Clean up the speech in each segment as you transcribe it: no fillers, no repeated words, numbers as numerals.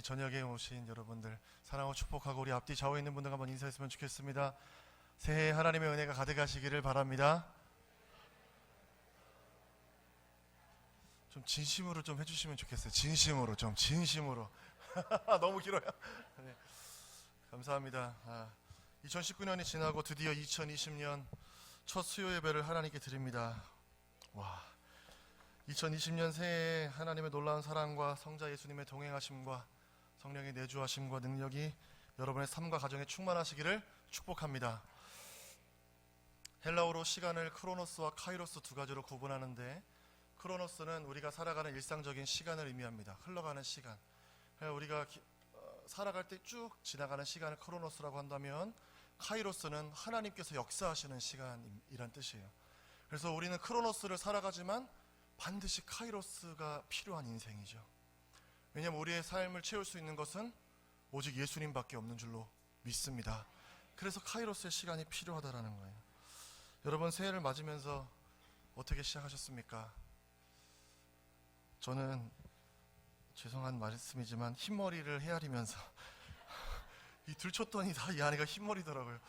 이 저녁에 오신 여러분들 사랑하고 축복하고 우리 앞뒤 좌우에 있는 분들 한번 인사했으면 좋겠습니다. 새해 하나님의 은혜가 가득하시기를 바랍니다. 좀 진심으로 좀 해주시면 좋겠어요. 진심으로 좀 진심으로. 너무 길어요. 네, 감사합니다. 2019년이 지나고 드디어 2020년 첫 수요 예배를 하나님께 드립니다. 와, 2020년 새해에 하나님의 놀라운 사랑과 성자 예수님의 동행하심과 성령의 내주하심과 능력이 여러분의 삶과 가정에 충만하시기를 축복합니다. 헬라어로 시간을 크로노스와 카이로스 두 가지로 구분하는데, 크로노스는 우리가 살아가는 일상적인 시간을 의미합니다. 흘러가는 시간. 우리가 살아갈 때 쭉 지나가는 시간을 크로노스라고 한다면, 카이로스는 하나님께서 역사하시는 시간이란 뜻이에요. 그래서 우리는 크로노스를 살아가지만 반드시 카이로스가 필요한 인생이죠. 왜냐하면 우리의 삶을 채울 수 있는 것은 오직 예수님밖에 없는 줄로 믿습니다. 그래서 카이로스의 시간이 필요하다라는 거예요. 여러분, 새해를 맞으면서 어떻게 시작하셨습니까? 저는 죄송한 말씀이지만 흰머리를 헤아리면서 이 들쳤더니 다 이 안에가 흰머리더라고요.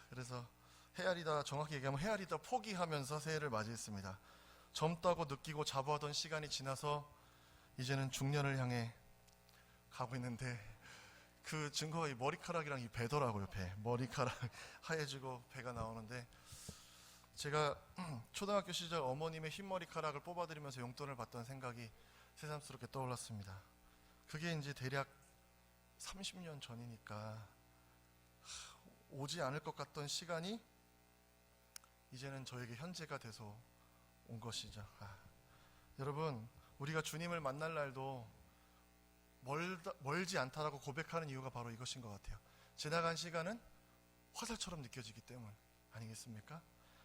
그래서 헤아리다, 정확히 얘기하면 헤아리다 포기하면서 새해를 맞이했습니다. 젊다고 느끼고 자부하던 시간이 지나서 이제는 중년을 향해 가고 있는데, 그 증거가 이 머리카락이랑 이 배더라고요. 배, 머리카락 하얘지고 배가 나오는데, 제가 초등학교 시절 어머님의 흰머리카락을 뽑아드리면서 용돈을 받던 생각이 새삼스럽게 떠올랐습니다. 그게 이제 대략 30년 전이니까 오지 않을 것 같던 시간이 이제는 저에게 현재가 돼서 온 것이죠. 여러분, 우리가 주님을 만날 날도 멀지 않다라고 고백하는 이유가 바로 이것인 것 같아요. 지나간 시간은 화살처럼 느껴지기 때문 아니겠습니까?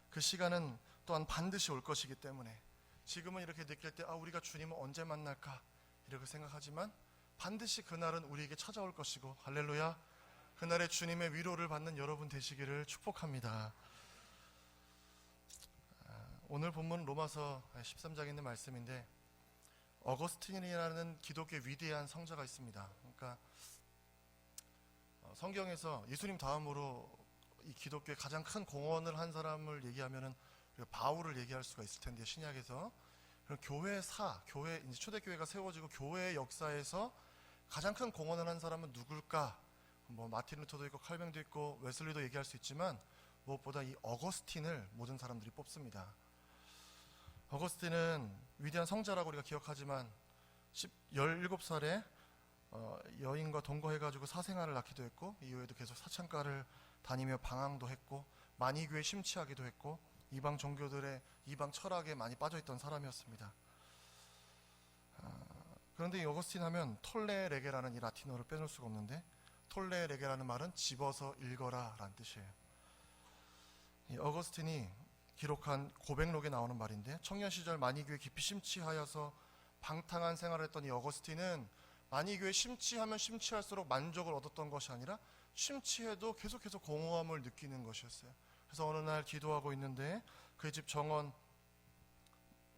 그 시간은 또한 반드시 올 것이기 때문에, 지금은 이렇게 느낄 때 우리가 주님을 언제 만날까 이렇게 생각하지만 반드시 그날은 우리에게 찾아올 것이고, 할렐루야, 그날에 주님의 위로를 받는 여러분 되시기를 축복합니다. 오늘 본문 로마서 13장에 있는 말씀인데, 어거스틴이라는 기독교의 위대한 성자가 있습니다. 그러니까 성경에서 예수님 다음으로 이 기독교의 가장 큰 공헌을 한 사람을 얘기하면은 바울을 얘기할 수가 있을 텐데, 신약에서 교회사, 교회 이제 초대교회가 세워지고 교회의 역사에서 가장 큰 공헌을 한 사람은 누굴까? 뭐 마틴 루터도 있고 칼뱅도 있고 웨슬리도 얘기할 수 있지만, 무엇보다 이 어거스틴을 모든 사람들이 뽑습니다. 어거스틴은 위대한 성자라고 우리가 기억하지만 17살에 여인과 동거해가지고 사생아를 낳기도 했고, 이후에도 계속 사창가를 다니며 방황도 했고, 만이교에 심취하기도 했고, 이방 종교들의 이방 철학에 많이 빠져있던 사람이었습니다. 그런데 이 어거스틴 하면 톨레레게라는 이 라틴어를 빼놓을 수가 없는데, 톨레레게라는 말은 집어서 읽어라 라는 뜻이에요. 이 어거스틴이 기록한 고백록에 나오는 말인데, 청년 시절 만이교에 깊이 심취하여서 방탕한 생활을 했던 이 어거스틴은 만이교에 심취하면 심취할수록 만족을 얻었던 것이 아니라 심취해도 계속해서 공허함을 느끼는 것이었어요. 그래서 어느 날 기도하고 있는데 그의 집 정원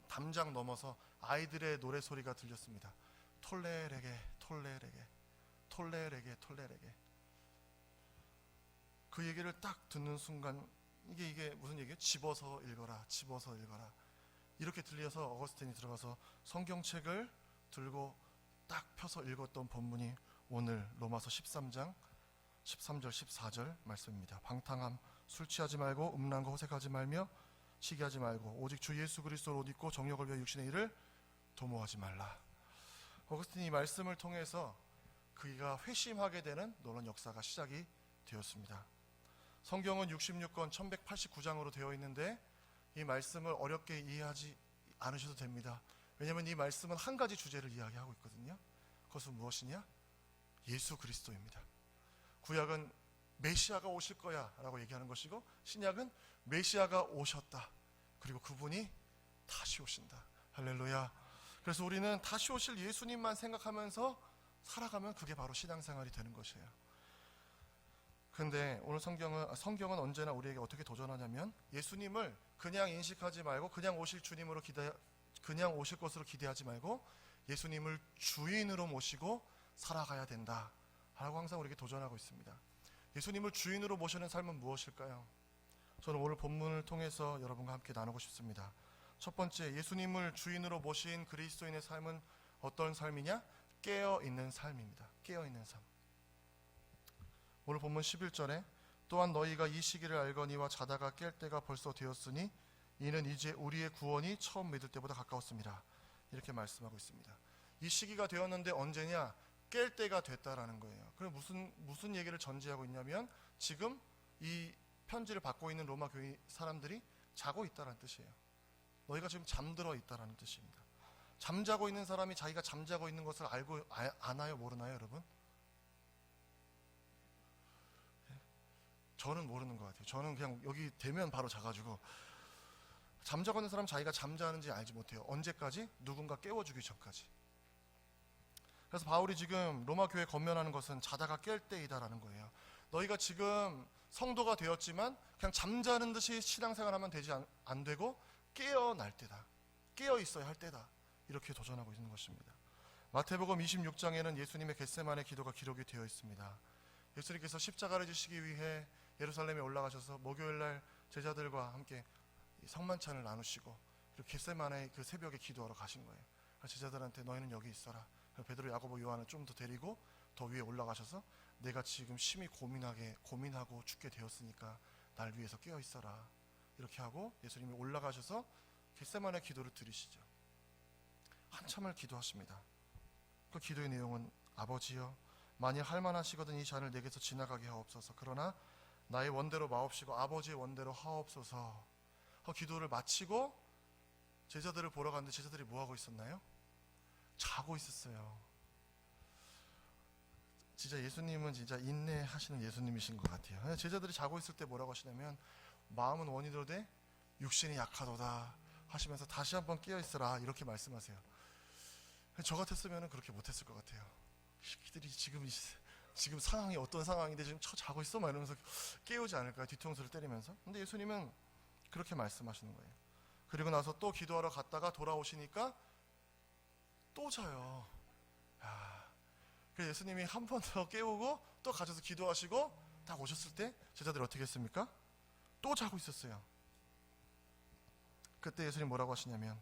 담장 넘어서 아이들의 노래소리가 들렸습니다. 톨레레게 톨레레게 톨레레게 톨레레게. 그 얘기를 딱 듣는 순간 이게 무슨 얘기예요? 집어서 읽어라, 집어서 읽어라. 이렇게 들려서 어거스틴이 들어가서 성경책을 들고 딱 펴서 읽었던 본문이 오늘 로마서 13장 13절 14절 말씀입니다. 방탕함, 술 취하지 말고 음란과 호색하지 말며 시기하지 말고 오직 주 예수 그리스도를 옷 입고 정욕을 위하여 육신의 일을 도모하지 말라. 어거스틴이 이 말씀을 통해서 그가 회심하게 되는 놀라운 역사가 시작이 되었습니다. 성경은 66권 1189장으로 되어 있는데, 이 말씀을 어렵게 이해하지 않으셔도 됩니다. 왜냐하면 이 말씀은 한 가지 주제를 이야기하고 있거든요. 그것은 무엇이냐? 예수 그리스도입니다. 구약은 메시아가 오실 거야 라고 얘기하는 것이고, 신약은 메시아가 오셨다, 그리고 그분이 다시 오신다. 할렐루야. 그래서 우리는 다시 오실 예수님만 생각하면서 살아가면 그게 바로 신앙생활이 되는 것이에요. 근데 오늘 성경은 언제나 우리에게 어떻게 도전하냐면, 예수님을 그냥 인식하지 말고 그냥 오실 주님으로 그냥 오실 것으로 기대하지 말고 예수님을 주인으로 모시고 살아가야 된다 라고 항상 우리에게 도전하고 있습니다. 예수님을 주인으로 모시는 삶은 무엇일까요? 저는 오늘 본문을 통해서 여러분과 함께 나누고 싶습니다. 첫 번째, 예수님을 주인으로 모신 그리스도인의 삶은 어떤 삶이냐? 깨어있는 삶입니다. 깨어있는 삶. 오늘 본문 11절에 또한 너희가 이 시기를 알거니와 자다가 깰 때가 벌써 되었으니 이는 이제 우리의 구원이 처음 믿을 때보다 가까웠습니다. 이렇게 말씀하고 있습니다. 이 시기가 되었는데 언제냐? 깰 때가 됐다라는 거예요. 그럼 무슨 얘기를 전제하고 있냐면 지금 이 편지를 받고 있는 로마 교회 사람들이 자고 있다라는 뜻이에요. 너희가 지금 잠들어 있다라는 뜻입니다. 잠자고 있는 사람이 자기가 잠자고 있는 것을 알고 아나요, 모르나요, 여러분? 저는 모르는 것 같아요. 저는 그냥 여기 되면 바로 자가지고 잠자고 있는 사람 자기가 잠자는지 알지 못해요. 언제까지? 누군가 깨워주기 전까지. 그래서 바울이 지금 로마 교회에 권면하는 것은 자다가 깰 때이다라는 거예요. 너희가 지금 성도가 되었지만 그냥 잠자는 듯이 신앙생활하면 안 되고 깨어날 때다. 깨어 있어야 할 때다. 이렇게 도전하고 있는 것입니다. 마태복음 26장에는 예수님의 겟세마네 기도가 기록이 되어 있습니다. 예수님께서 십자가를 지시기 위해 예루살렘에 올라가셔서 목요일날 제자들과 함께 성만찬을 나누시고 그리고 겟세마네 그 새벽에 기도하러 가신 거예요. 제자들한테 너희는 여기 있어라. 베드로, 야고보, 요한을 좀 더 데리고 더 위에 올라가셔서 내가 지금 심히 고민하고 죽게 되었으니까 날 위해서 깨어 있어라. 이렇게 하고 예수님이 올라가셔서 겟세마네 기도를 드리시죠. 한참을 기도하십니다. 그 기도의 내용은 아버지여 만일 할만하시거든 이 잔을 내게서 지나가게 하옵소서. 그러나 나의 원대로 마옵시고 아버지의 원대로 하옵소서. 기도를 마치고 제자들을 보러 갔는데 제자들이 뭐하고 있었나요? 자고 있었어요. 진짜 예수님은 진짜 인내하시는 예수님이신 것 같아요. 제자들이 자고 있을 때 뭐라고 하시냐면 마음은 원이로되 육신이 약하도다 하시면서 다시 한번 깨어있어라 이렇게 말씀하세요. 저 같았으면 그렇게 못했을 것 같아요. 새끼들이 지금 상황이 어떤 상황인데 지금 자고 있어? 막 이러면서 깨우지 않을까요? 뒤통수를 때리면서. 근데 예수님은 그렇게 말씀하시는 거예요. 그리고 나서 또 기도하러 갔다가 돌아오시니까 또 자요. 그래서 예수님이 한 번 더 깨우고 또 가셔서 기도하시고 딱 오셨을 때 제자들이 어떻게 했습니까? 또 자고 있었어요. 그때 예수님 뭐라고 하시냐면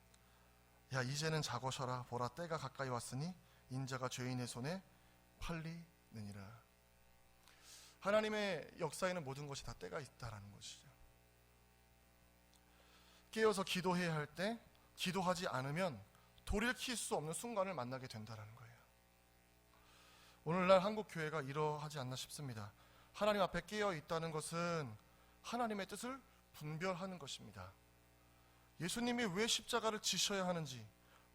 야 이제는 자고 쉬어라. 보라 때가 가까이 왔으니 인자가 죄인의 손에 팔리느니라. 하나님의 역사에는 모든 것이 다 때가 있다라는 것이죠. 깨어서 기도해야 할 때 기도하지 않으면 돌이킬 수 없는 순간을 만나게 된다는 거예요. 오늘날 한국 교회가 이러하지 않나 싶습니다. 하나님 앞에 깨어 있다는 것은 하나님의 뜻을 분별하는 것입니다. 예수님이 왜 십자가를 지셔야 하는지,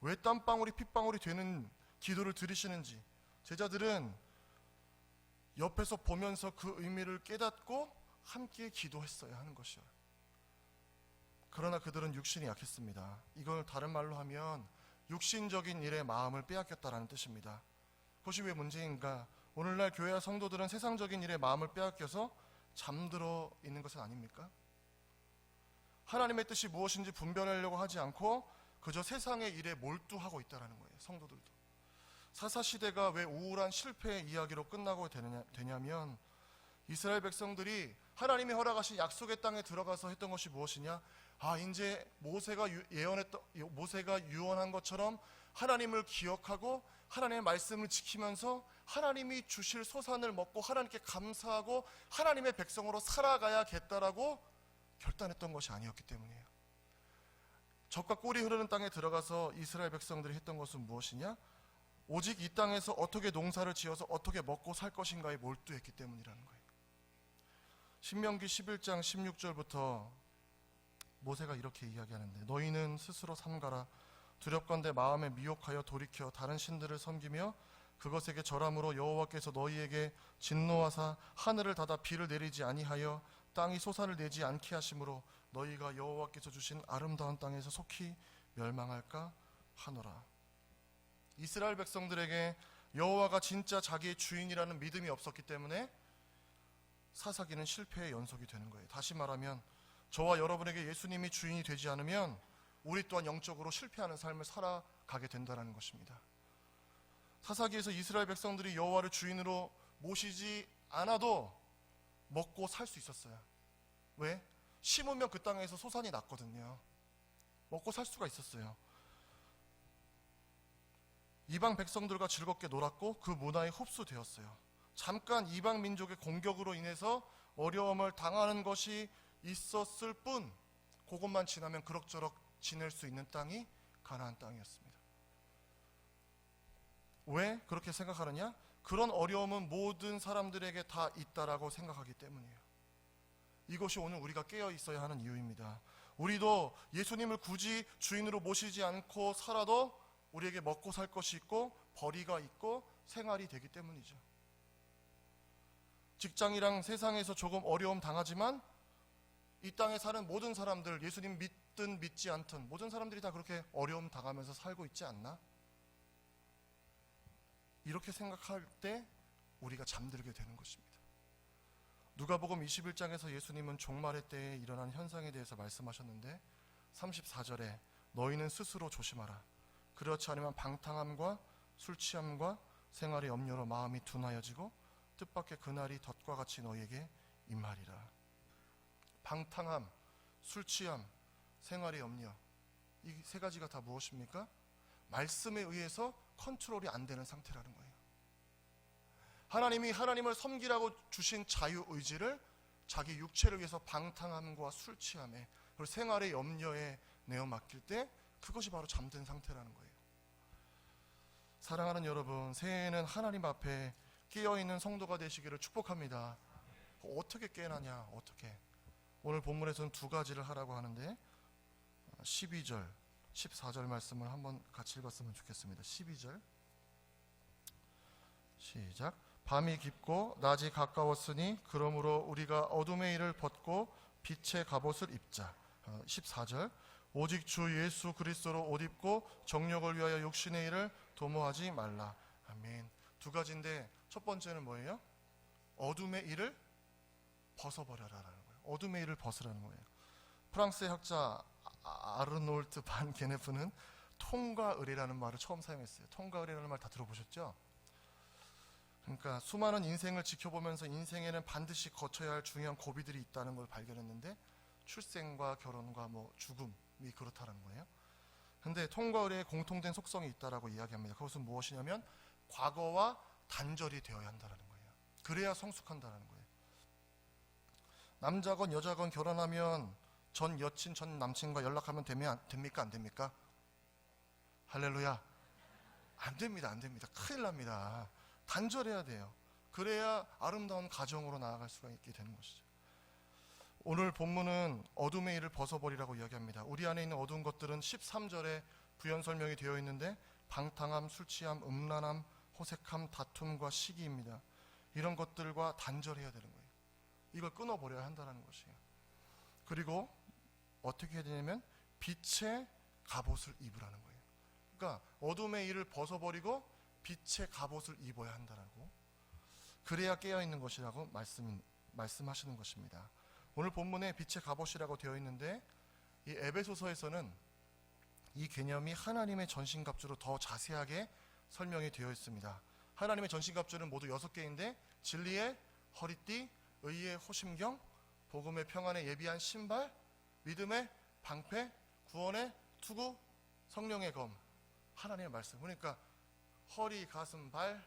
왜 땀방울이 핏방울이 되는 기도를 드리시는지 제자들은 옆에서 보면서 그 의미를 깨닫고 함께 기도했어야 하는 것이요. 그러나 그들은 육신이 약했습니다. 이걸 다른 말로 하면 육신적인 일에 마음을 빼앗겼다라는 뜻입니다. 그것이 왜 문제인가? 오늘날 교회와 성도들은 세상적인 일에 마음을 빼앗겨서 잠들어 있는 것은 아닙니까? 하나님의 뜻이 무엇인지 분별하려고 하지 않고 그저 세상의 일에 몰두하고 있다는 거예요. 성도들도. 사사시대가 왜 우울한 실패의 이야기로 끝나고 되냐면 이스라엘 백성들이 하나님이 허락하신 약속의 땅에 들어가서 했던 것이 무엇이냐? 이제 모세가 유언한 것처럼 하나님을 기억하고 하나님의 말씀을 지키면서 하나님이 주실 소산을 먹고 하나님께 감사하고 하나님의 백성으로 살아가야겠다라고 결단했던 것이 아니었기 때문이에요. 젖과 꿀이 흐르는 땅에 들어가서 이스라엘 백성들이 했던 것은 무엇이냐? 오직 이 땅에서 어떻게 농사를 지어서 어떻게 먹고 살 것인가에 몰두했기 때문이라는 거예요. 신명기 11장 16절부터 모세가 이렇게 이야기하는데 너희는 스스로 삼가라. 두렵건대 마음에 미혹하여 돌이켜 다른 신들을 섬기며 그것에게 절함으로 여호와께서 너희에게 진노하사 하늘을 닫아 비를 내리지 아니하여 땅이 소산을 내지 않게 하심으로 너희가 여호와께서 주신 아름다운 땅에서 속히 멸망할까 하노라. 이스라엘 백성들에게 여호와가 진짜 자기의 주인이라는 믿음이 없었기 때문에 사사기는 실패의 연속이 되는 거예요. 다시 말하면 저와 여러분에게 예수님이 주인이 되지 않으면 우리 또한 영적으로 실패하는 삶을 살아가게 된다는 것입니다. 타사기에서 이스라엘 백성들이 여호와를 주인으로 모시지 않아도 먹고 살 수 있었어요. 왜? 심으면 그 땅에서 소산이 났거든요. 먹고 살 수가 있었어요. 이방 백성들과 즐겁게 놀았고 그 문화에 흡수되었어요. 잠깐 이방 민족의 공격으로 인해서 어려움을 당하는 것이 있었을 뿐, 그것만 지나면 그럭저럭 지낼 수 있는 땅이 가나안 땅이었습니다. 왜 그렇게 생각하느냐? 그런 어려움은 모든 사람들에게 다 있다라고 생각하기 때문이에요. 이것이 오늘 우리가 깨어 있어야 하는 이유입니다. 우리도 예수님을 굳이 주인으로 모시지 않고 살아도 우리에게 먹고 살 것이 있고 벌이가 있고 생활이 되기 때문이죠. 직장이랑 세상에서 조금 어려움 당하지만 이 땅에 사는 모든 사람들, 예수님 믿든 믿지 않든 모든 사람들이 다 그렇게 어려움 당하면서 살고 있지 않나? 이렇게 생각할 때 우리가 잠들게 되는 것입니다. 누가복음 21장에서 예수님은 종말의 때에 일어난 현상에 대해서 말씀하셨는데 34절에 너희는 스스로 조심하라. 그렇지 않으면 방탕함과 술취함과 생활의 염려로 마음이 둔하여지고 뜻밖의 그날이 덫과 같이 너희에게 임하리라. 방탕함, 술취함, 생활의 염려, 이 세 가지가 다 무엇입니까? 말씀에 의해서 컨트롤이 안 되는 상태라는 거예요. 하나님이 하나님을 섬기라고 주신 자유의지를 자기 육체를 위해서 방탕함과 술취함에 그리고 생활의 염려에 내어 맡길 때 그것이 바로 잠든 상태라는 거예요. 사랑하는 여러분, 새해에는 하나님 앞에 깨어있는 성도가 되시기를 축복합니다. 어떻게 깨어나냐? 어떻게? 오늘 본문에서는 두 가지를 하라고 하는데 12절, 14절 말씀을 한번 같이 읽었으면 좋겠습니다. 12절 시작. 밤이 깊고 낮이 가까웠으니 그러므로 우리가 어둠의 일을 벗고 빛의 갑옷을 입자. 14절. 오직 주 예수 그리스도로 옷 입고 정욕을 위하여 육신의 일을 도모하지 말라. 아멘. 두 가지인데 첫 번째는 뭐예요? 어둠의 일을 벗어버려라라는 거예요. 어둠의 일을 벗으라는 거예요. 프랑스의 학자 아르놀트 반 게네프는 통과 의례라는 말을 처음 사용했어요. 통과 의례라는 말 다 들어보셨죠? 그러니까 수많은 인생을 지켜보면서 인생에는 반드시 거쳐야 할 중요한 고비들이 있다는 걸 발견했는데 출생과 결혼과 죽음이 그렇다는 거예요. 근데 통과 의례에 공통된 속성이 있다라고 이야기합니다. 그것은 무엇이냐면 과거와 단절이 되어야 한다는 거예요. 그래야 성숙한다는 거예요. 남자건 여자건 결혼하면 전 여친, 전 남친과 연락하면 됩니까? 안 됩니까? 할렐루야. 안 됩니다. 안 됩니다. 큰일 납니다. 단절해야 돼요. 그래야 아름다운 가정으로 나아갈 수가 있게 되는 것이죠. 오늘 본문은 어둠의 일을 벗어버리라고 이야기합니다. 우리 안에 있는 어두운 것들은 13절에 부연 설명이 되어 있는데 방탕함, 술취함, 음란함, 호색함, 다툼과 시기입니다. 이런 것들과 단절해야 되는 거예요. 이걸 끊어버려야 한다는 것이에요. 그리고 어떻게 해야 되냐면 빛의 갑옷을 입으라는 거예요. 그러니까 어둠의 일을 벗어버리고 빛의 갑옷을 입어야 한다라고, 그래야 깨어있는 것이라고 말씀하시는 것입니다. 오늘 본문에 빛의 갑옷이라고 되어 있는데 이 에베소서에서는 이 개념이 하나님의 전신갑주로 더 자세하게 설명이 되어 있습니다. 하나님의 전신갑주는 모두 6개인데 진리의 허리띠, 의의 호심경, 복음의 평안에 예비한 신발, 믿음의 방패, 구원의 투구, 성령의 검, 하나님의 말씀. 그러니까 허리, 가슴, 발,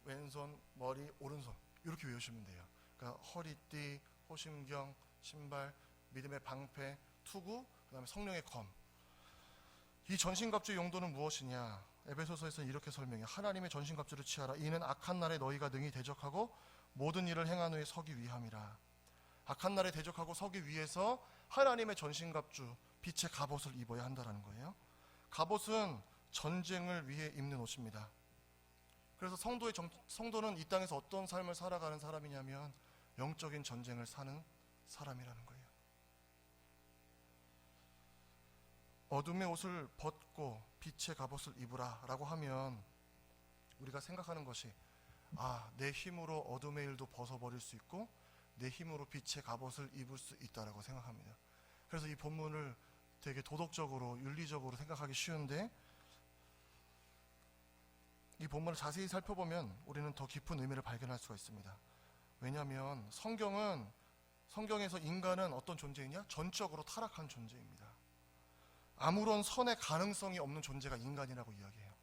왼손, 머리, 오른손 이렇게 외우시면 돼요. 그러니까 허리띠, 호심경, 신발, 믿음의 방패, 투구, 그 다음에 성령의 검. 이 전신갑주의 용도는 무엇이냐? 에베소서에서는 이렇게 설명해요. 하나님의 전신갑주를 취하라. 이는 악한 날에 너희가 능히 대적하고 모든 일을 행한 후에 서기 위함이라. 악한 날에 대적하고 서기 위해서 하나님의 전신갑주, 빛의 갑옷을 입어야 한다는 거예요. 갑옷은 전쟁을 위해 입는 옷입니다. 그래서 성도는 이 땅에서 어떤 삶을 살아가는 사람이냐면 영적인 전쟁을 사는 사람이라는 거예요. 어둠의 옷을 벗고 빛의 갑옷을 입으라 라고 하면 우리가 생각하는 것이 내 힘으로 어둠의 일도 벗어버릴 수 있고 내 힘으로 빛의 갑옷을 입을 수 있다라고 생각합니다. 그래서 이 본문을 되게 도덕적으로 윤리적으로 생각하기 쉬운데 이 본문을 자세히 살펴보면 우리는 더 깊은 의미를 발견할 수가 있습니다. 왜냐하면 성경에서 인간은 어떤 존재이냐? 전적으로 타락한 존재입니다. 아무런 선의 가능성이 없는 존재가 인간이라고 이야기해요.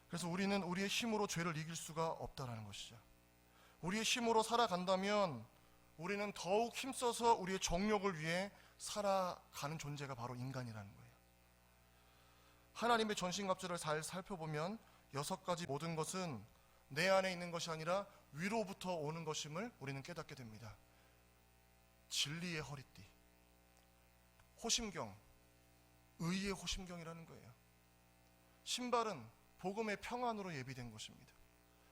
그래서 우리는 우리의 힘으로 죄를 이길 수가 없다는 것이죠. 우리의 힘으로 살아간다면 우리는 더욱 힘써서 우리의 정욕을 위해 살아가는 존재가 바로 인간이라는 거예요. 하나님의 전신갑주를 잘 살펴보면 6가지 모든 것은 내 안에 있는 것이 아니라 위로부터 오는 것임을 우리는 깨닫게 됩니다. 진리의 허리띠, 호심경, 의의 호심경이라는 거예요. 신발은 복음의 평안으로 예비된 것입니다.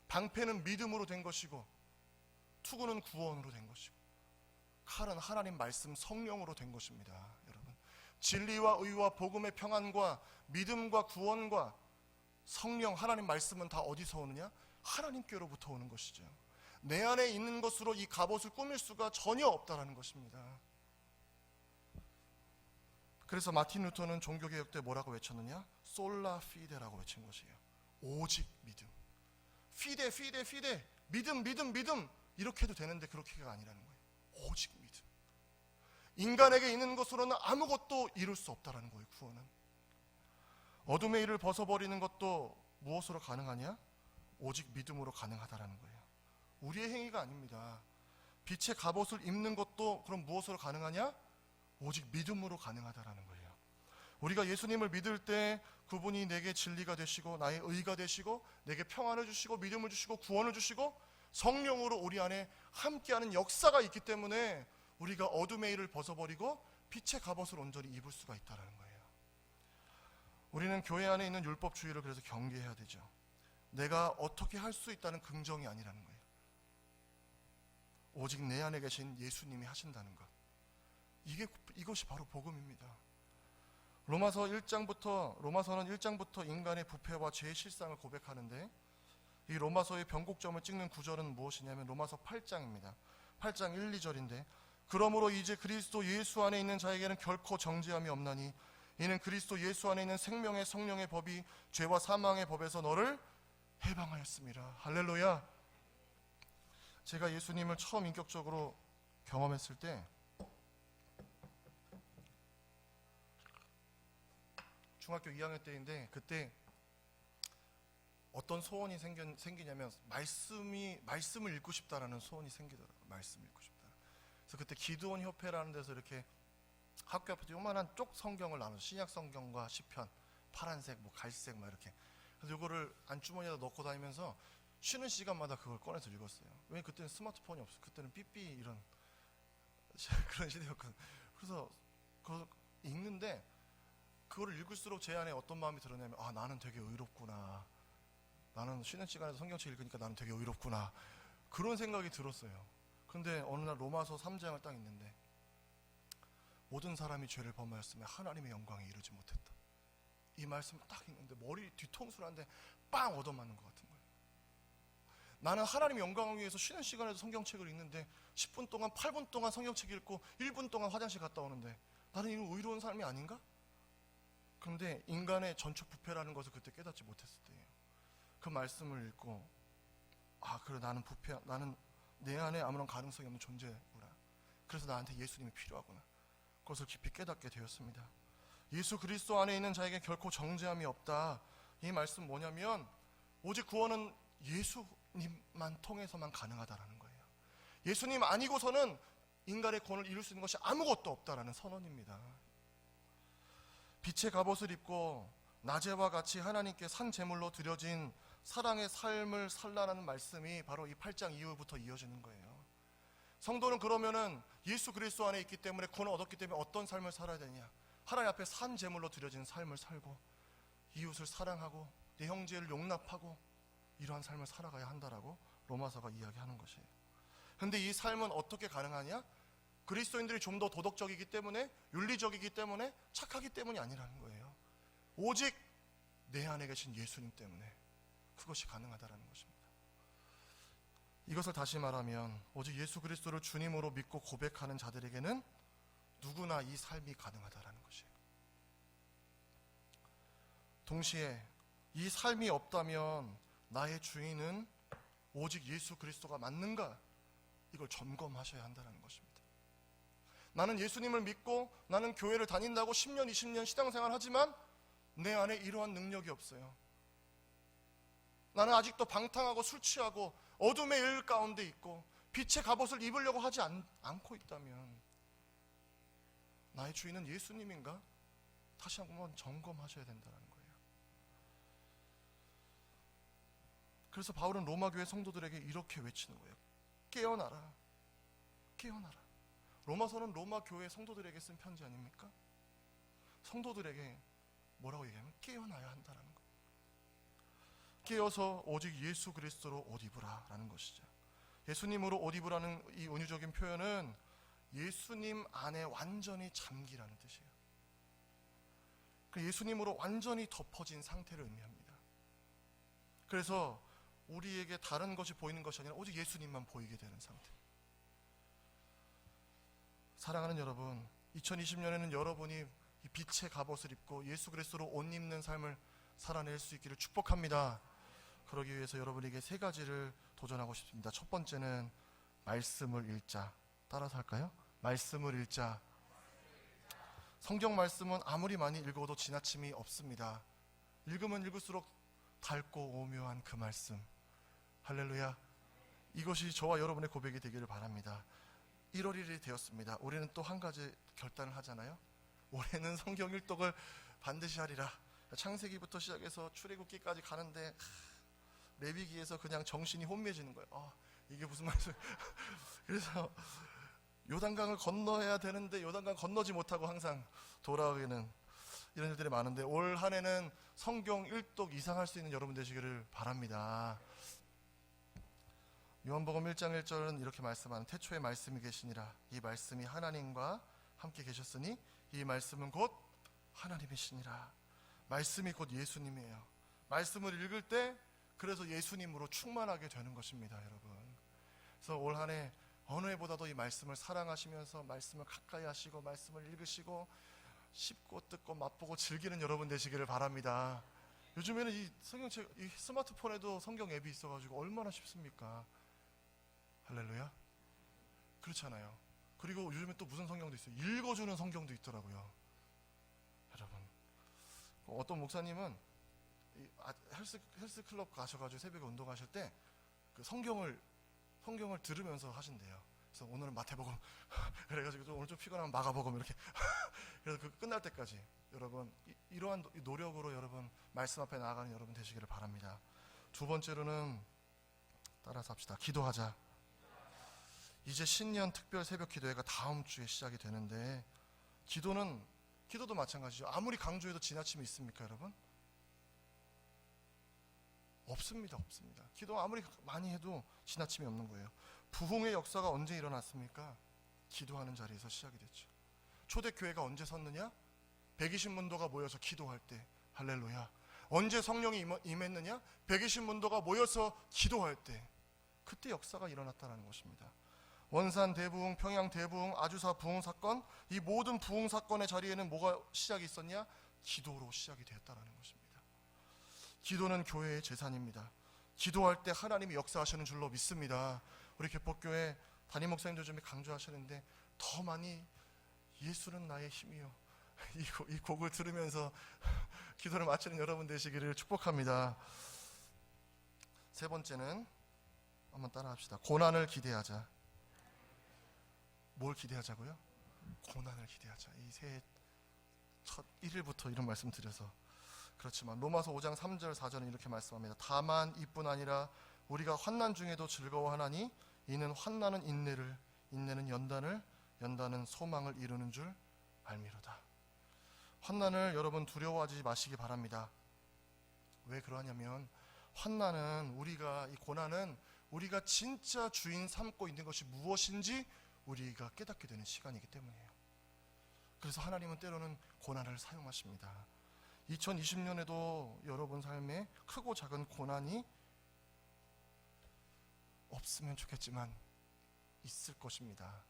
방패는 믿음으로 된 것이고, 투구는 구원으로 된 것이고, 칼은 하나님 말씀 성령으로 된 것입니다. 여러분, 진리와 의와 복음의 평안과 믿음과 구원과 성령, 하나님 말씀은 다 어디서 오느냐? 하나님께로부터 오는 것이죠. 내 안에 있는 것으로 이 갑옷을 꾸밀 수가 전혀 없다라는 것입니다. 그래서 마틴 루터는 종교개혁 때 뭐라고 외쳤느냐? 솔라 피데라고 외친 것이에요. 오직 믿음. 피데 믿음 이렇게 해도 되는데 그렇게가 아니라는 거예요. 오직 믿음. 인간에게 있는 것으로는 아무것도 이룰 수 없다라는 거예요. 구원은. 어둠의 일을 벗어버리는 것도 무엇으로 가능하냐? 오직 믿음으로 가능하다라는 거예요. 우리의 행위가 아닙니다. 빛의 갑옷을 입는 것도 그럼 무엇으로 가능하냐? 오직 믿음으로 가능하다라는 거예요. 우리가 예수님을 믿을 때 그분이 내게 진리가 되시고 나의 의가 되시고 내게 평안을 주시고 믿음을 주시고 구원을 주시고 성령으로 우리 안에 함께하는 역사가 있기 때문에 우리가 어둠의 일을 벗어버리고 빛의 갑옷을 온전히 입을 수가 있다는 거예요. 우리는 교회 안에 있는 율법주의를 그래서 경계해야 되죠. 내가 어떻게 할 수 있다는 긍정이 아니라는 거예요. 오직 내 안에 계신 예수님이 하신다는 것. 이것이 바로 복음입니다. 로마서는 1장부터 인간의 부패와 죄의 실상을 고백하는데, 이 로마서의 변곡점을 찍는 구절은 무엇이냐면 로마서 8장입니다. 8장 1, 2절인데, 그러므로 이제 그리스도 예수 안에 있는 자에게는 결코 정죄함이 없나니 이는 그리스도 예수 안에 있는 생명의 성령의 법이 죄와 사망의 법에서 너를 해방하였습니다. 할렐루야. 제가 예수님을 처음 인격적으로 경험했을 때 중학교 2학년 때인데, 그때 어떤 소원이 생기냐면 말씀을 읽고 싶다라는 소원이 생기더라고요. 말씀을 읽고 싶다. 그래서 그때 기드온 협회라는 데서 이렇게 학교 앞에서 요만한 쪽 성경을 나눠서 신약 성경과 시편, 파란색, 갈색 이렇게. 그래서 이거를 안주머니에다 넣고 다니면서 쉬는 시간마다 그걸 꺼내서 읽었어요. 왜냐면 그때는 스마트폰이 없어요. 그때는 삐삐 이런 그런 시대였거든요. 그래서 그걸 읽는데 그거를 읽을수록 제 안에 어떤 마음이 들었냐면, 나는 되게 의롭구나. 나는 쉬는 시간에도 성경책 읽으니까 나는 되게 의롭구나. 그런 생각이 들었어요. 근데 어느 날 로마서 3장을 딱 읽는데, 모든 사람이 죄를 범하였으며 하나님의 영광에 이르지 못했다. 이 말씀을 딱 읽는데 머리 뒤통수를 한데 빵 얻어맞는 것 같은 거예요. 나는 하나님의 영광을 위해서 쉬는 시간에도 성경책을 읽는데 10분 동안 8분 동안 성경책 읽고 1분 동안 화장실 갔다 오는데 나는 이런 의로운 삶이 아닌가? 그런데 인간의 전적 부패라는 것을 그때 깨닫지 못했을 때예요. 그 말씀을 읽고 그래, 나는 내 안에 아무런 가능성이 없는 존재구나. 그래서 나한테 예수님이 필요하구나. 그것을 깊이 깨닫게 되었습니다. 예수 그리스도 안에 있는 자에게 결코 정죄함이 없다. 이 말씀 뭐냐면 오직 구원은 예수님만 통해서만 가능하다라는 거예요. 예수님 아니고서는 인간의 구원을 이룰 수 있는 것이 아무것도 없다라는 선언입니다. 빛의 갑옷을 입고 낮에와 같이 하나님께 산 제물로 드려진 사랑의 삶을 살라는 말씀이 바로 이 8장 이후부터 이어지는 거예요. 성도는 그러면은 예수 그리스도 안에 있기 때문에 구원을 얻었기 때문에 어떤 삶을 살아야 되냐? 하나님 앞에 산 제물로 드려진 삶을 살고 이웃을 사랑하고 내 형제를 용납하고 이러한 삶을 살아가야 한다라고 로마서가 이야기하는 것이에요. 그런데 이 삶은 어떻게 가능하냐? 그리스도인들이 좀 더 도덕적이기 때문에, 윤리적이기 때문에, 착하기 때문이 아니라는 거예요. 오직 내 안에 계신 예수님 때문에 그것이 가능하다라는 것입니다. 이것을 다시 말하면 오직 예수 그리스도를 주님으로 믿고 고백하는 자들에게는 누구나 이 삶이 가능하다라는 것이에요. 동시에 이 삶이 없다면 나의 주인은 오직 예수 그리스도가 맞는가? 이걸 점검하셔야 한다는 것입니다. 나는 예수님을 믿고 나는 교회를 다닌다고 10년, 20년 신앙생활 하지만 내 안에 이러한 능력이 없어요. 나는 아직도 방탕하고 술 취하고 어둠의 일 가운데 있고 빛의 갑옷을 입으려고 하지 않고 있다면 나의 주인은 예수님인가? 다시 한번 점검하셔야 된다는 거예요. 그래서 바울은 로마 교회 성도들에게 이렇게 외치는 거예요. 깨어나라. 깨어나라. 로마서는 로마 교회 성도들에게 쓴 편지 아닙니까? 성도들에게 뭐라고 얘기하면 깨어나야 한다는 거예요. 깨어서 오직 예수 그리스도로 옷 입으라 라는 것이죠. 예수님으로 옷 입으라는 이 은유적인 표현은 예수님 안에 완전히 잠기라는 뜻이에요. 예수님으로 완전히 덮어진 상태를 의미합니다. 그래서 우리에게 다른 것이 보이는 것이 아니라 오직 예수님만 보이게 되는 상태. 사랑하는 여러분, 2020년에는 여러분이 이 빛의 갑옷을 입고 예수 그리스도로 옷 입는 삶을 살아낼 수 있기를 축복합니다. 그러기 위해서 여러분에게 세 가지를 도전하고 싶습니다. 첫 번째는 말씀을 읽자. 따라서 할까요? 말씀을 읽자. 성경 말씀은 아무리 많이 읽어도 지나침이 없습니다. 읽으면 읽을수록 달고 오묘한 그 말씀. 할렐루야. 이것이 저와 여러분의 고백이 되기를 바랍니다. 1월 1일이 되었습니다. 올해는 또 한 가지 결단을 하잖아요. 올해는 성경 일독을 반드시 하리라. 창세기부터 시작해서 출애굽기까지 가는데 레위기에서 그냥 정신이 혼미해지는 거예요. 이게 무슨 말이야. 그래서 요단강을 건너야 되는데 요단강 건너지 못하고 항상 돌아오기는 이런 일들이 많은데 올 한 해는 성경 일독 이상 할 수 있는 여러분 되시기를 바랍니다. 요한복음 1장 1절은 이렇게 말씀하는 태초에 말씀이 계시니라. 이 말씀이 하나님과 함께 계셨으니 이 말씀은 곧 하나님이시니라. 말씀이 곧 예수님이에요. 말씀을 읽을 때 그래서 예수님으로 충만하게 되는 것입니다, 여러분. 그래서 올 한 해 어느 해보다도 이 말씀을 사랑하시면서 말씀을 가까이 하시고 말씀을 읽으시고 씹고 뜯고 맛보고 즐기는 여러분 되시기를 바랍니다. 요즘에는 이 성경책, 이 스마트폰에도 성경 앱이 있어가지고 얼마나 쉽습니까? 할렐루야. 그렇잖아요. 그리고 요즘에 또 무슨 성경도 있어요. 읽어주는 성경도 있더라고요. 여러분, 어떤 목사님은 헬스클럽 가셔가지고 새벽에 운동하실 때 그 성경을 들으면서 하신대요. 그래서 오늘은 마태복음 그래가지고 오늘 좀 피곤하면 마가복음 이렇게 그래서 그 끝날 때까지 여러분 이러한 노력으로 여러분 말씀 앞에 나아가는 여러분 되시기를 바랍니다. 두 번째로는 따라서 합시다. 기도하자. 이제 신년 특별 새벽 기도회가 다음 주에 시작이 되는데 기도도 마찬가지죠. 아무리 강조해도 지나침이 있습니까, 여러분? 없습니다. 기도 아무리 많이 해도 지나침이 없는 거예요. 부흥의 역사가 언제 일어났습니까? 기도하는 자리에서 시작이 됐죠. 초대교회가 언제 섰느냐? 120문도가 모여서 기도할 때. 할렐루야. 언제 성령이 임했느냐? 120문도가 모여서 기도할 때. 그때 역사가 일어났다는 것입니다. 원산 대부흥, 평양 대부흥, 아주사 부흥 사건, 이 모든 부흥 사건의 자리에는 뭐가 시작이 있었냐? 기도로 시작이 되었다는 것입니다. 기도는 교회의 재산입니다. 기도할 때 하나님이 역사하시는 줄로 믿습니다. 우리 개폭교회 담임 목사님도 좀 강조하시는데 더 많이 예수는 나의 힘이요. 이 곡을 들으면서 기도를 마치는 여러분 되시기를 축복합니다. 세 번째는 한번 따라합시다. 고난을 기대하자. 뭘 기대하자고요? 고난을 기대하자. 이 새해 첫 1일부터 이런 말씀 드려서 그렇지만 로마서 5장 3절 4절은 이렇게 말씀합니다. 다만 이뿐 아니라 우리가 환난 중에도 즐거워하나니 이는 환난은 인내를, 인내는 연단을, 연단은 소망을 이루는 줄 알미로다. 환난을 여러분 두려워하지 마시기 바랍니다. 왜 그러냐면 환난은 이 고난은 우리가 진짜 주인 삼고 있는 것이 무엇인지 우리가 깨닫게 되는 시간이기 때문이에요. 그래서 하나님은 때로는 고난을 사용하십니다. 2020년에도 여러분 삶에 크고 작은 고난이 없으면 좋겠지만 있을 것입니다.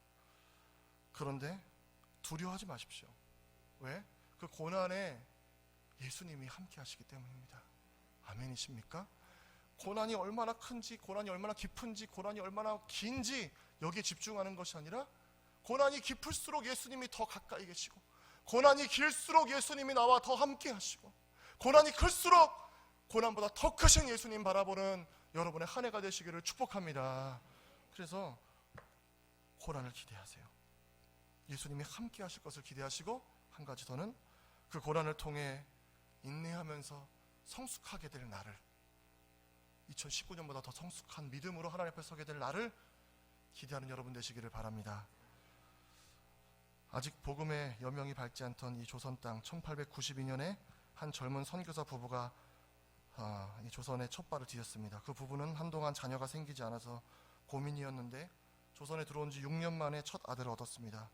그런데 두려워하지 마십시오. 왜? 그 고난에 예수님이 함께 하시기 때문입니다. 아멘이십니까? 고난이 얼마나 큰지, 고난이 얼마나 깊은지, 고난이 얼마나 긴지 여기에 집중하는 것이 아니라 고난이 깊을수록 예수님이 더 가까이 계시고, 고난이 길수록 예수님이 나와 더 함께 하시고, 고난이 클수록 고난보다 더 크신 예수님 바라보는 여러분의 한 해가 되시기를 축복합니다. 그래서 고난을 기대하세요. 예수님이 함께 하실 것을 기대하시고, 한 가지 더는 그 고난을 통해 인내하면서 성숙하게 될 나를, 2019년보다 더 성숙한 믿음으로 하나님 앞에 서게 될 나를 기대하는 여러분 되시기를 바랍니다. 아직 복음의 여명이 밝지 않던 이 조선 땅, 1892년에 한 젊은 선교사 부부가 이 조선에 첫 발을 디뎠습니다. 그 부부는 한동안 자녀가 생기지 않아서 고민이었는데 조선에 들어온 지 6년 만에 첫 아들을 얻었습니다.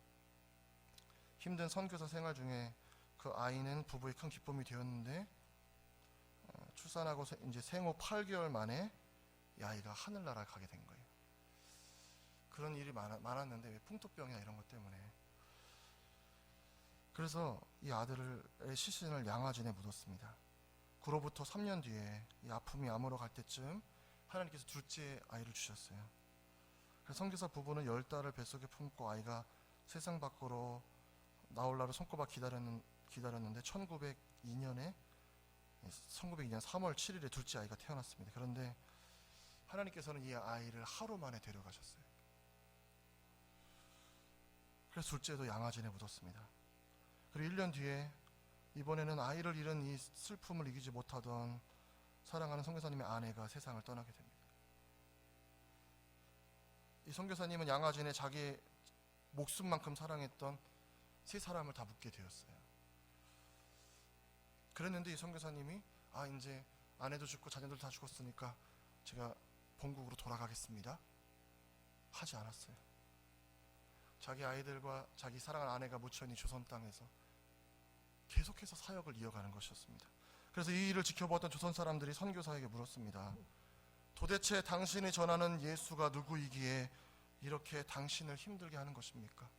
힘든 선교사 생활 중에 그 아이는 부부의 큰 기쁨이 되었는데, 출산하고 이제 생후 8개월 만에 이 아이가 하늘나라를 가게 된 거예요. 그런 일이 많았는데 왜 풍토병이나 이런 것 때문에. 그래서 이 아들의 시신을 양화진에 묻었습니다. 그로부터 3년 뒤에 이 아픔이 아물어 갈 때쯤 하나님께서 둘째 아이를 주셨어요. 그래서 선교사 부부는 10달을 뱃속에 품고 아이가 세상 밖으로 나올 날을 손꼽아 기다렸는데 1902년 3월 7일에 둘째 아이가 태어났습니다. 그런데 하나님께서는 이 아이를 하루 만에 데려가셨어요. 그래서 둘째도 양화진에 묻었습니다. 그리고 1년 뒤에 이번에는 아이를 잃은 이 슬픔을 이기지 못하던 사랑하는 선교사님의 아내가 세상을 떠나게 됩니다. 이 선교사님은 양화진에 자기 목숨만큼 사랑했던 세 사람을 다 묻게 되었어요. 그랬는데 이 선교사님이 이제 아내도 죽고 자녀들 다 죽었으니까 제가 본국으로 돌아가겠습니다 하지 않았어요. 자기 아이들과 자기 사랑하는 아내가 묻혀있는 조선 땅에서 계속해서 사역을 이어가는 것이었습니다. 그래서 이 일을 지켜보았던 조선 사람들이 선교사에게 물었습니다. 도대체 당신이 전하는 예수가 누구이기에 이렇게 당신을 힘들게 하는 것입니까?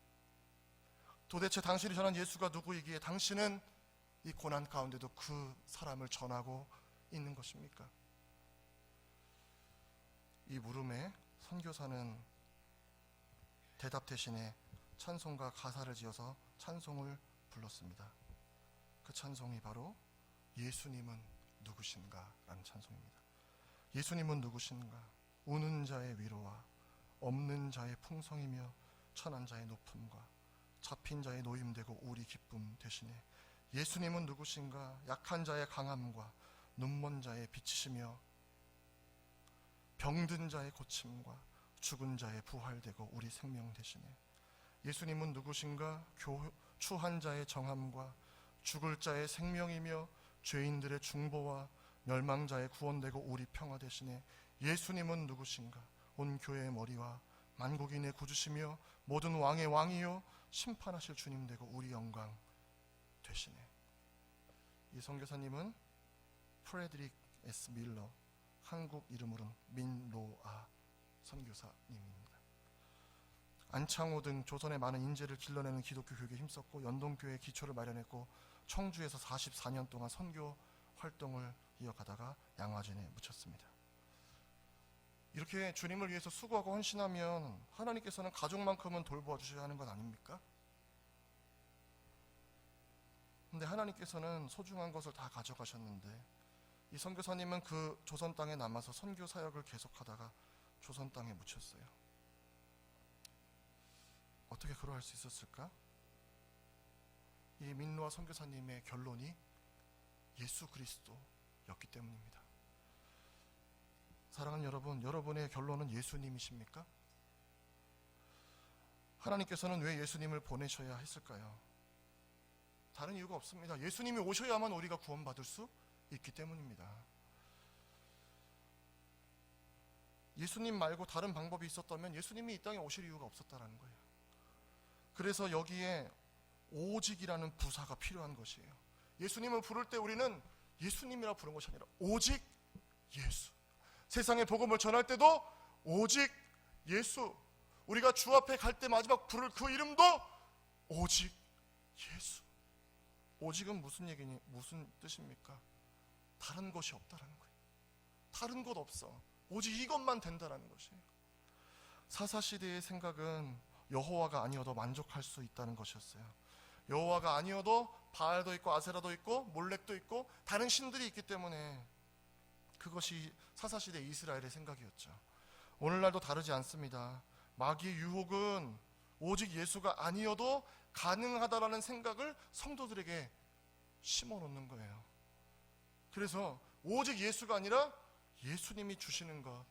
도대체 당신이 전하는 예수가 누구이기에 당신은 이 고난 가운데도 그 사람을 전하고 있는 것입니까? 이 물음에 선교사는 대답 대신에 찬송과 가사를 지어서 찬송을 불렀습니다. 그 찬송이 바로 예수님은 누구신가 라는 찬송입니다. 예수님은 누구신가? 우는 자의 위로와 없는 자의 풍성이며 천한 자의 높음과 잡힌 자의 노임되고 우리 기쁨 되시네. 예수님은 누구신가? 약한 자의 강함과 눈먼 자의 빛이시며 병든 자의 고침과 죽은 자의 부활되고 우리 생명 되시네. 예수님은 누구신가? 추한 자의 정함과 죽을 자의 생명이며 죄인들의 중보와 멸망자의 구원되고 우리 평화 되시네. 예수님은 누구신가? 온 교회의 머리와 만국인의 구주시며 모든 왕의 왕이요 심판하실 주님 되고 우리 영광 되시네. 이 선교사님은 프레드릭 S. 밀러, 한국 이름으로는 민로아 선교사님입니다. 안창호 등 조선의 많은 인재를 길러내는 기독교 교육에 힘썼고 연동교회 기초를 마련했고 청주에서 44년 동안 선교 활동을 이어가다가 양화진에 묻혔습니다. 이렇게 주님을 위해서 수고하고 헌신하면 하나님께서는 가족만큼은 돌보아 주셔야 하는 것 아닙니까? 근데 하나님께서는 소중한 것을 다 가져가셨는데 이 선교사님은 그 조선 땅에 남아서 선교 사역을 계속하다가 조선 땅에 묻혔어요. 어떻게 그러할 수 있었을까? 이 민로아 선교사님의 결론이 예수 그리스도였기 때문입니다. 사랑하는 여러분, 여러분의 결론은 예수님이십니까? 하나님께서는 왜 예수님을 보내셔야 했을까요? 다른 이유가 없습니다. 예수님이 오셔야만 우리가 구원받을 수 있기 때문입니다. 예수님 말고 다른 방법이 있었다면 예수님이 이 땅에 오실 이유가 없었다는 거예요. 그래서 여기에 오직이라는 부사가 필요한 것이에요. 예수님을 부를 때 우리는 예수님이라 부른 것이 아니라 오직 예수. 세상에 복음을 전할 때도 오직 예수. 우리가 주 앞에 갈 때 마지막 부를 그 이름도 오직 예수. 오직은 무슨 뜻입니까? 다른 것이 없다라는 거예요. 다른 것 없어. 오직 이것만 된다라는 것이에요. 사사시대의 생각은 여호와가 아니어도 만족할 수 있다는 것이었어요. 여호와가 아니어도 바알도 있고 아세라도 있고 몰렉도 있고 다른 신들이 있기 때문에 그것이 사사시대 이스라엘의 생각이었죠. 오늘날도 다르지 않습니다. 마귀의 유혹은 오직 예수가 아니어도 가능하다라는 생각을 성도들에게 심어놓는 거예요. 그래서 오직 예수가 아니라 예수님이 주시는 것,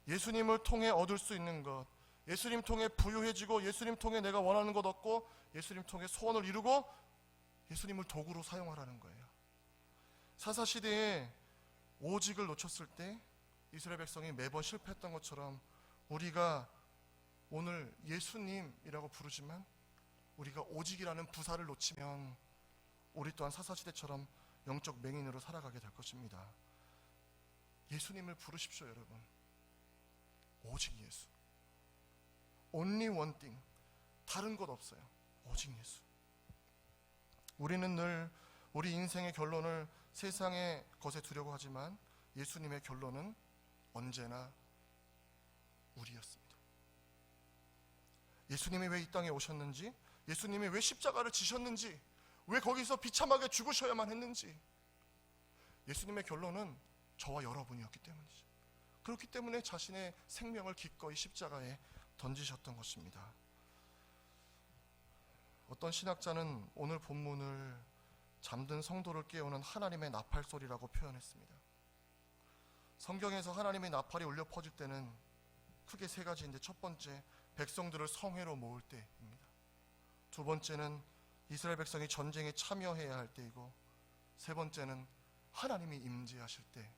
예수님을 통해 얻을 수 있는 것, 예수님 통해 부유해지고 예수님 통해 내가 원하는 것 얻고 예수님 통해 소원을 이루고 예수님을 도구로 사용하라는 거예요. 사사시대에 오직을 놓쳤을 때 이스라엘 백성이 매번 실패했던 것처럼 우리가 오늘 예수님이라고 부르지만 우리가 오직이라는 부사를 놓치면 우리 또한 사사시대처럼 영적 맹인으로 살아가게 될 것입니다. 예수님을 부르십시오, 여러분. 오직 예수. Only one thing. 다른 것 없어요. 오직 예수. 우리는 늘 우리 인생의 결론을 세상의 것에 두려고 하지만 예수님의 결론은 언제나 우리였습니다. 예수님이 왜 이 땅에 오셨는지, 예수님이 왜 십자가를 지셨는지, 왜 거기서 비참하게 죽으셔야만 했는지, 예수님의 결론은 저와 여러분이었기 때문이죠. 그렇기 때문에 자신의 생명을 기꺼이 십자가에 던지셨던 것입니다. 어떤 신학자는 오늘 본문을 잠든 성도를 깨우는 하나님의 나팔 소리라고 표현했습니다. 성경에서 하나님의 나팔이 울려 퍼질 때는 크게 세 가지인데, 첫 번째, 백성들을 성회로 모을 때입니다. 두 번째는 이스라엘 백성이 전쟁에 참여해야 할 때이고, 세 번째는 하나님이 임재하실 때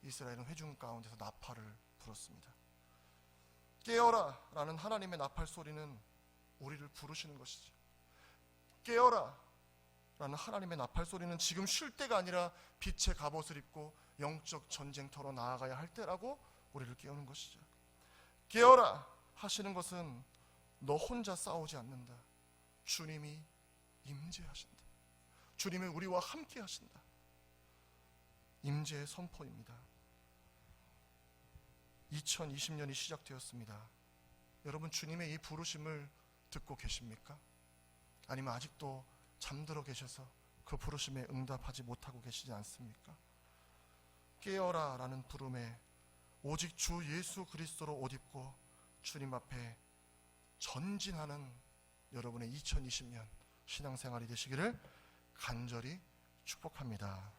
이스라엘은 회중 가운데서 나팔을 불었습니다. 깨어라 라는 하나님의 나팔 소리는 우리를 부르시는 것이죠. 깨어라 라는 하나님의 나팔 소리는 지금 쉴 때가 아니라 빛의 갑옷을 입고 영적 전쟁터로 나아가야 할 때라고 우리를 깨우는 것이죠. 깨어라 하시는 것은 너 혼자 싸우지 않는다. 주님이 임재하신다. 주님이 우리와 함께 하신다. 임재의 선포입니다. 2020년이 시작되었습니다. 여러분, 주님의 이 부르심을 듣고 계십니까? 아니면 아직도 잠들어 계셔서 그 부르심에 응답하지 못하고 계시지 않습니까? 깨어라 라는 부름에 오직 주 예수 그리스도로 옷 입고 주님 앞에 전진하는 여러분의 2020년 신앙생활이 되시기를 간절히 축복합니다.